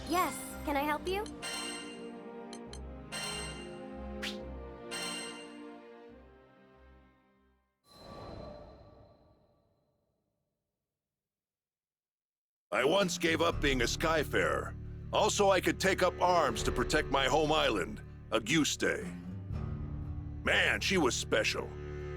Yes, can I help you? I once gave up being a skyfarer. Also, I could take up arms to protect my home island, Auguste. Man, she was special.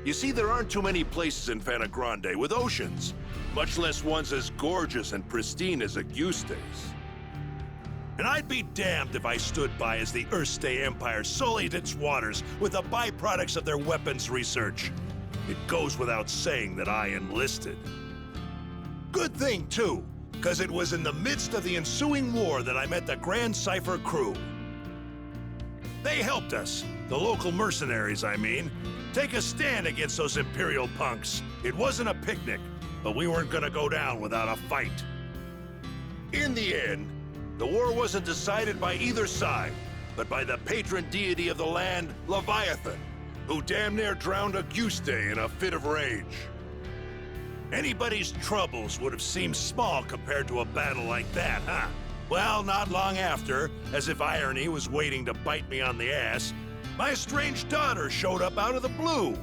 You see, there aren't too many places in Fana Grande with oceans, much less ones as gorgeous and pristine as Auguste's. And I'd be damned if I stood by as the Erste Empire sullied its waters with the byproducts of their weapons research. It goes without saying that I enlisted. Good thing, too, because it was in the midst of the ensuing war that I met the Grand Cipher crew. They helped us, the local mercenaries, I mean, take a stand against those Imperial punks. It wasn't a picnic, but we weren't gonna go down without a fight. In the end, the war wasn't decided by either side, but by the patron deity of the land, Leviathan, who damn near drowned Auguste in a fit of rage. Anybody's troubles would have seemed small compared to a battle like that, huh? Well, not long after, as if irony was waiting to bite me on the ass, my estranged daughter showed up out of the blue.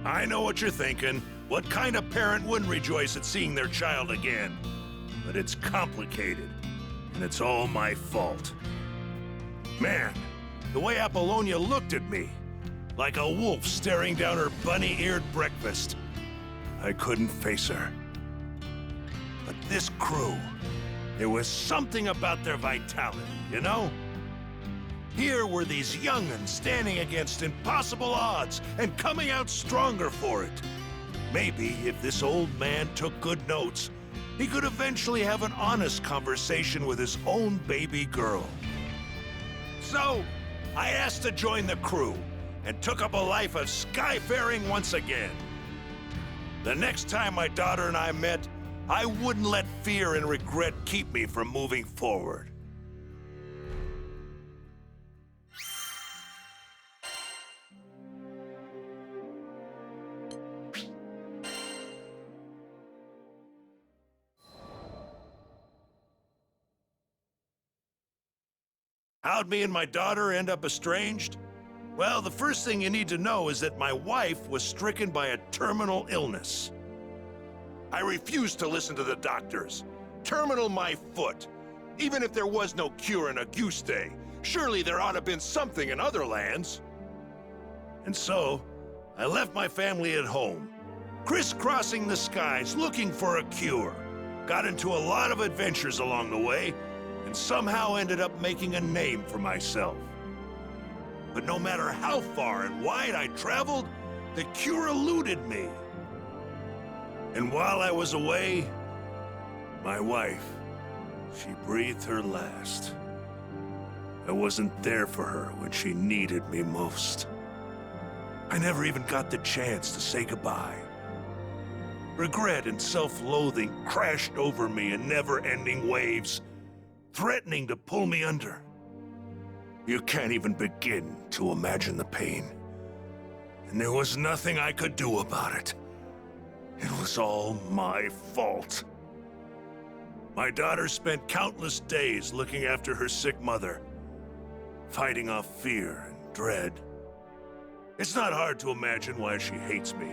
I know what you're thinking. What kind of parent wouldn't rejoice at seeing their child again? But it's complicated, and it's all my fault. Man, the way Apollonia looked at me, like a wolf staring down her bunny-eared breakfast. I couldn't face her. But this crew, there was something about their vitality, you know? Here were these young'uns standing against impossible odds and coming out stronger for it. Maybe if this old man took good notes, he could eventually have an honest conversation with his own baby girl. So, I asked to join the crew and took up a life of skyfaring once again. The next time my daughter and I met, I wouldn't let fear and regret keep me from moving forward. How'd me and my daughter end up estranged? Well, the first thing you need to know is that my wife was stricken by a terminal illness. I refused to listen to the doctors. Terminal my foot. Even if there was no cure in Auguste, surely there ought to have been something in other lands. And so, I left my family at home, crisscrossing the skies looking for a cure. Got into a lot of adventures along the way, and somehow ended up making a name for myself. But no matter how far and wide I traveled, the cure eluded me. And while I was away, my wife, she breathed her last. I wasn't there for her when she needed me most. I never even got the chance to say goodbye. Regret and self-loathing crashed over me in never-ending waves, threatening to pull me under. You can't even begin to imagine the pain. And there was nothing I could do about it. It was all my fault. My daughter spent countless days looking after her sick mother, fighting off fear and dread. It's not hard to imagine why she hates me.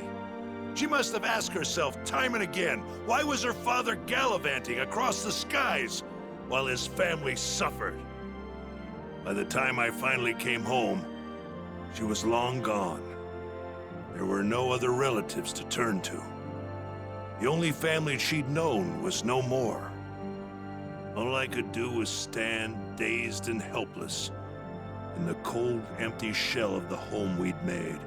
She must have asked herself time and again, why was her father gallivanting across the skies while his family suffered? By the time I finally came home, she was long gone. There were no other relatives to turn to. The only family she'd known was no more. All I could do was stand dazed and helpless in the cold, empty shell of the home we'd made.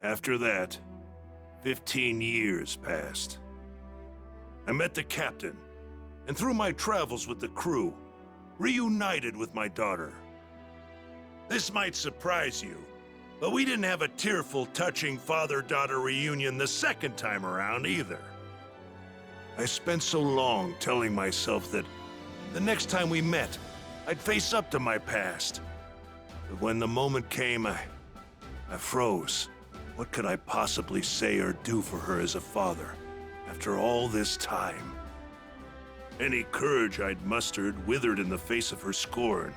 After that, 15 years passed. I met the captain, and through my travels with the crew, reunited with my daughter. This might surprise you, but we didn't have a tearful, touching father-daughter reunion the second time around either. I spent so long telling myself that the next time we met, I'd face up to my past. But when the moment came, I froze. What could I possibly say or do for her as a father, after all this time? Any courage I'd mustered withered in the face of her scorn,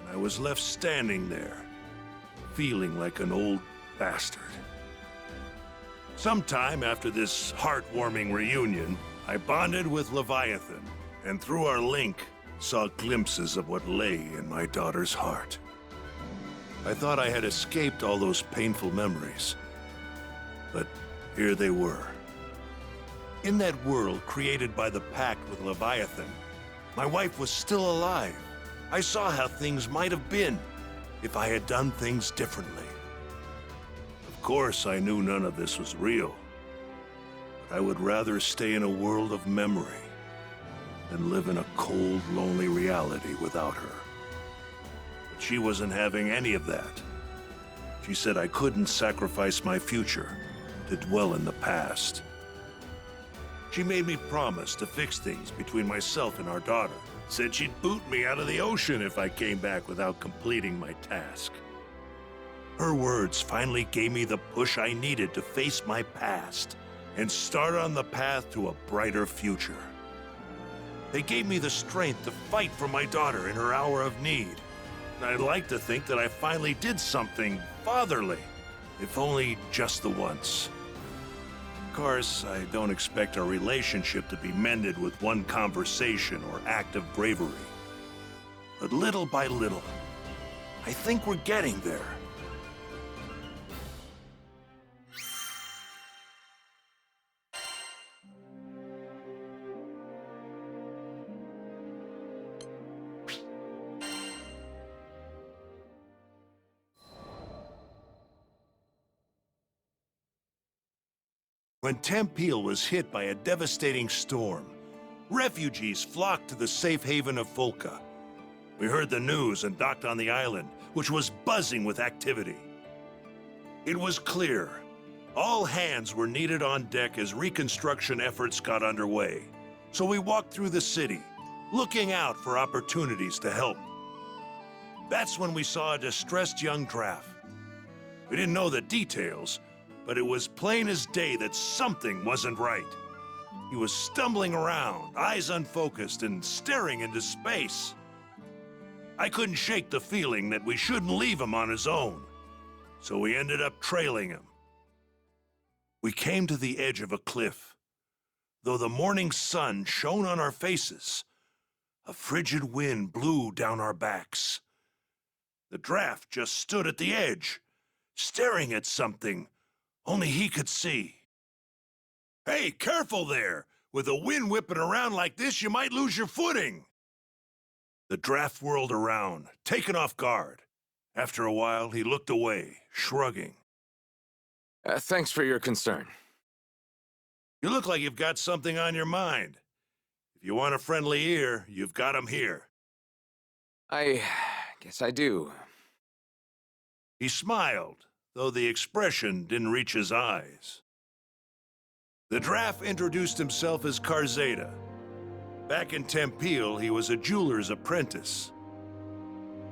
and I was left standing there, feeling like an old bastard. Sometime after this heartwarming reunion, I bonded with Leviathan, and through our link, saw glimpses of what lay in my daughter's heart. I thought I had escaped all those painful memories, but here they were. In that world created by the pact with Leviathan, my wife was still alive. I saw how things might have been if I had done things differently. Of course, I knew none of this was real, but I would rather stay in a world of memory than live in a cold, lonely reality without her. But she wasn't having any of that. She said I couldn't sacrifice my future to dwell in the past. She made me promise to fix things between myself and our daughter. Said she'd boot me out of the ocean if I came back without completing my task. Her words finally gave me the push I needed to face my past and start on the path to a brighter future. They gave me the strength to fight for my daughter in her hour of need. And I'd like to think that I finally did something fatherly, if only just the once. Of course, I don't expect our relationship to be mended with one conversation or act of bravery. But little by little, I think we're getting there. When Tempeal was hit by a devastating storm, refugees flocked to the safe haven of Folka. We heard the news and docked on the island, which was buzzing with activity. It was clear. All hands were needed on deck as reconstruction efforts got underway. So we walked through the city, looking out for opportunities to help. That's when we saw a distressed young draft. We didn't know the details, but it was plain as day that something wasn't right. He was stumbling around, eyes unfocused, and staring into space. I couldn't shake the feeling that we shouldn't leave him on his own, so we ended up trailing him. We came to the edge of a cliff. Though the morning sun shone on our faces, a frigid wind blew down our backs. The draft just stood at the edge, staring at something only he could see. Hey, careful there! With the wind whipping around like this, you might lose your footing! The draft whirled around, taken off guard. After a while, he looked away, shrugging. Thanks for your concern. You look like you've got something on your mind. If you want a friendly ear, you've got him here. I guess I do. He smiled, though the expression didn't reach his eyes. The draft introduced himself as Karzeda. Back in Tempeal, he was a jeweler's apprentice.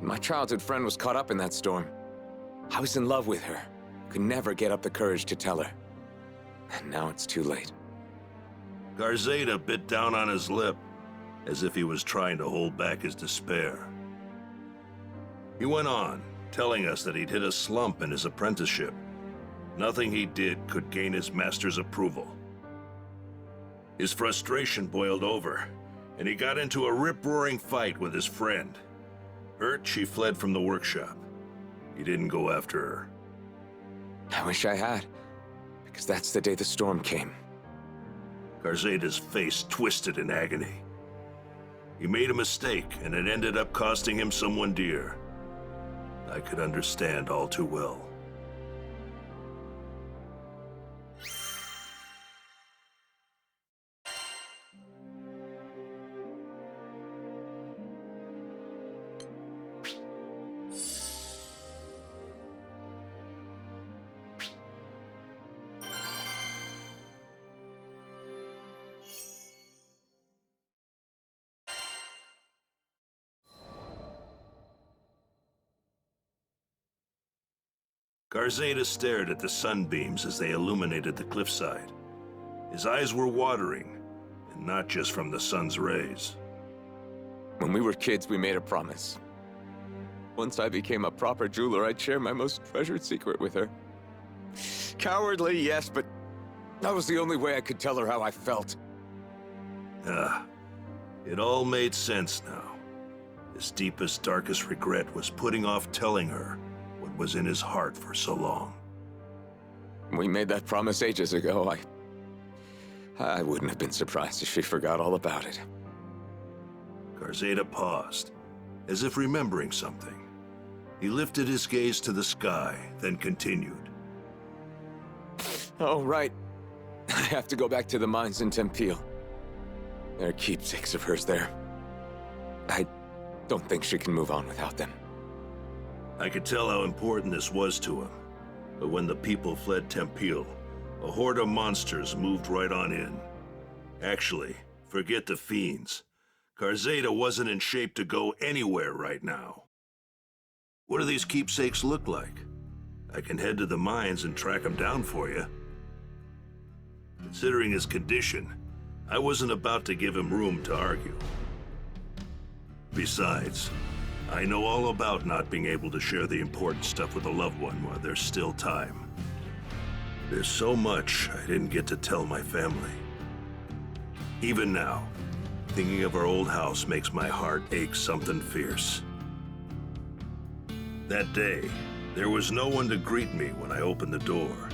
My childhood friend was caught up in that storm. I was in love with her. Could never get up the courage to tell her. And now it's too late. Karzeda bit down on his lip, as if he was trying to hold back his despair. He went on, telling us that he'd hit a slump in his apprenticeship. Nothing he did could gain his master's approval. His frustration boiled over, and he got into a rip-roaring fight with his friend. Hurt, she fled from the workshop. He didn't go after her. I wish I had, because that's the day the storm came. Karzeda's face twisted in agony. He made a mistake, and it ended up costing him someone dear. I could understand all too well. Garzeda stared at the sunbeams as they illuminated the cliffside. His eyes were watering, and not just from the sun's rays. When we were kids, we made a promise. Once I became a proper jeweler, I'd share my most treasured secret with her. Cowardly, yes, but that was the only way I could tell her how I felt. It all made sense now. His deepest, darkest regret was putting off telling her what was in his heart for so long. We made that promise ages ago. I wouldn't have been surprised if she forgot all about it. Garzeda paused, as if remembering something. He lifted his gaze to the sky, then continued. Oh, right. I have to go back to the mines in Tempeal. There are keepsakes of hers there. I don't think she can move on without them. I could tell how important this was to him. But when the people fled Tempeal, a horde of monsters moved right on in. Actually, forget the fiends. Garzeda wasn't in shape to go anywhere right now. What do these keepsakes look like? I can head to the mines and track them down for you. Considering his condition, I wasn't about to give him room to argue. Besides, I know all about not being able to share the important stuff with a loved one while there's still time. There's so much I didn't get to tell my family. Even now, thinking of our old house makes my heart ache something fierce. That day, there was no one to greet me when I opened the door.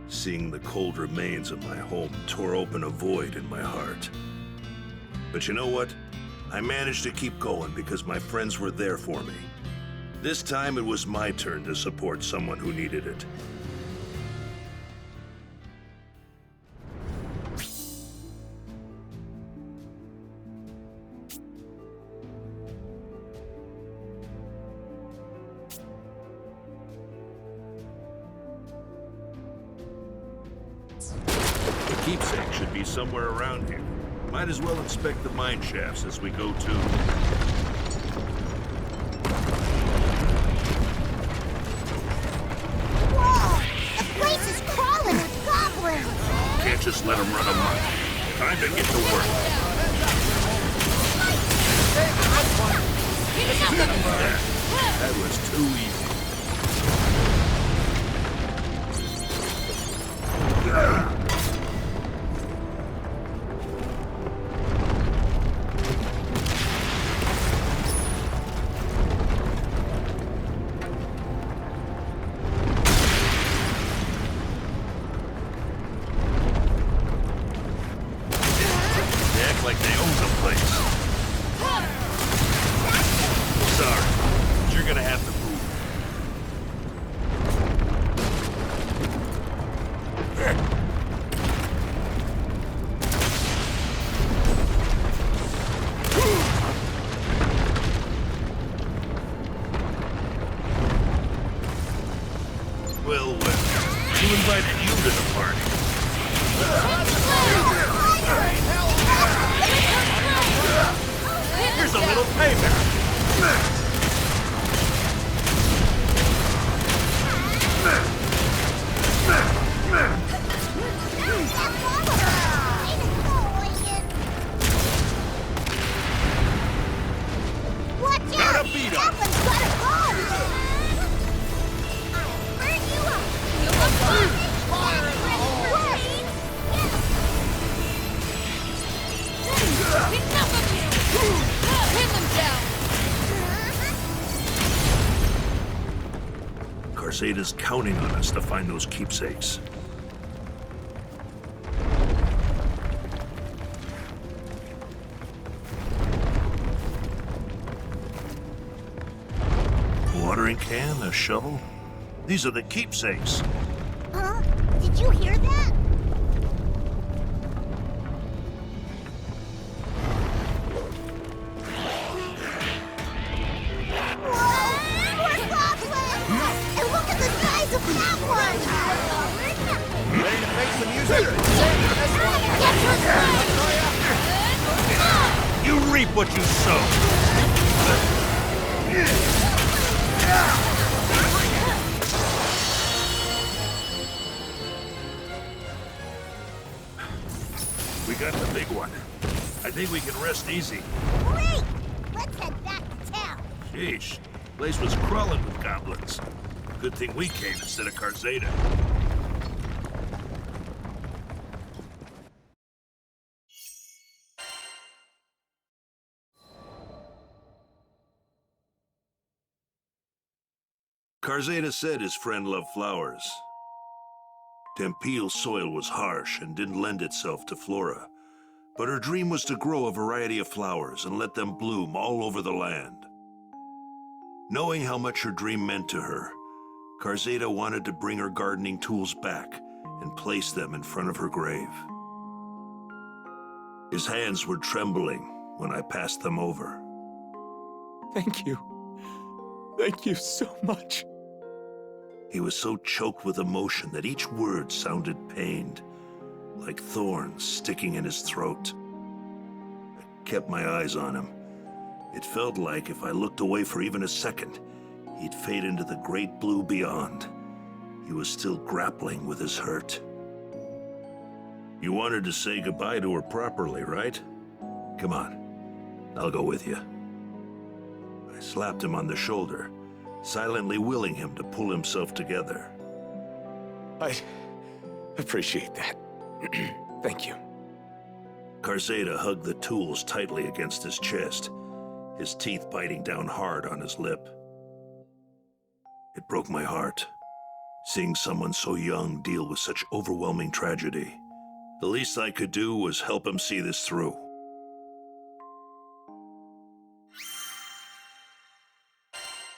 Seeing the cold remains of my home tore open a void in my heart. But you know what? I managed to keep going because my friends were there for me. This time it was my turn to support someone who needed it. The keepsake should be somewhere around here. Might as well inspect the mine shafts as we go too. Whoa! The place is crawling with goblins! Can't just let them run amok. Time to get to work. That was too easy. Like they own the place. Sorry, but you're gonna have to move. Well, who invited you to the party? Here's a little payback. Watch out! Gotta beat 'em. That one's gotta go! I'll burn you up! Enough of you! Pin them down! Garzeda's counting on us to find those keepsakes. Watering can, a shovel? These are the keepsakes. Huh? Did you hear that? You reap what you sow. got the big one. I think we can rest easy. Great! Let's head back to town. Sheesh, the place was crawling with goblins. Good thing we came instead of Karzeda. Karzeda said his friend loved flowers. Tempeal's soil was harsh and didn't lend itself to flora, but her dream was to grow a variety of flowers and let them bloom all over the land. Knowing how much her dream meant to her, Karzeda wanted to bring her gardening tools back and place them in front of her grave. His hands were trembling when I passed them over. Thank you. Thank you so much. He was so choked with emotion that each word sounded pained, like thorns sticking in his throat. I kept my eyes on him. It felt like if I looked away for even a second, he'd fade into the great blue beyond. He was still grappling with his hurt. You wanted to say goodbye to her properly, right? Come on, I'll go with you. I slapped him on the shoulder, silently willing him to pull himself together. I appreciate that. Thank you. Karzeda hugged the tools tightly against his chest, his teeth biting down hard on his lip. It broke my heart, seeing someone so young deal with such overwhelming tragedy. The least I could do was help him see this through.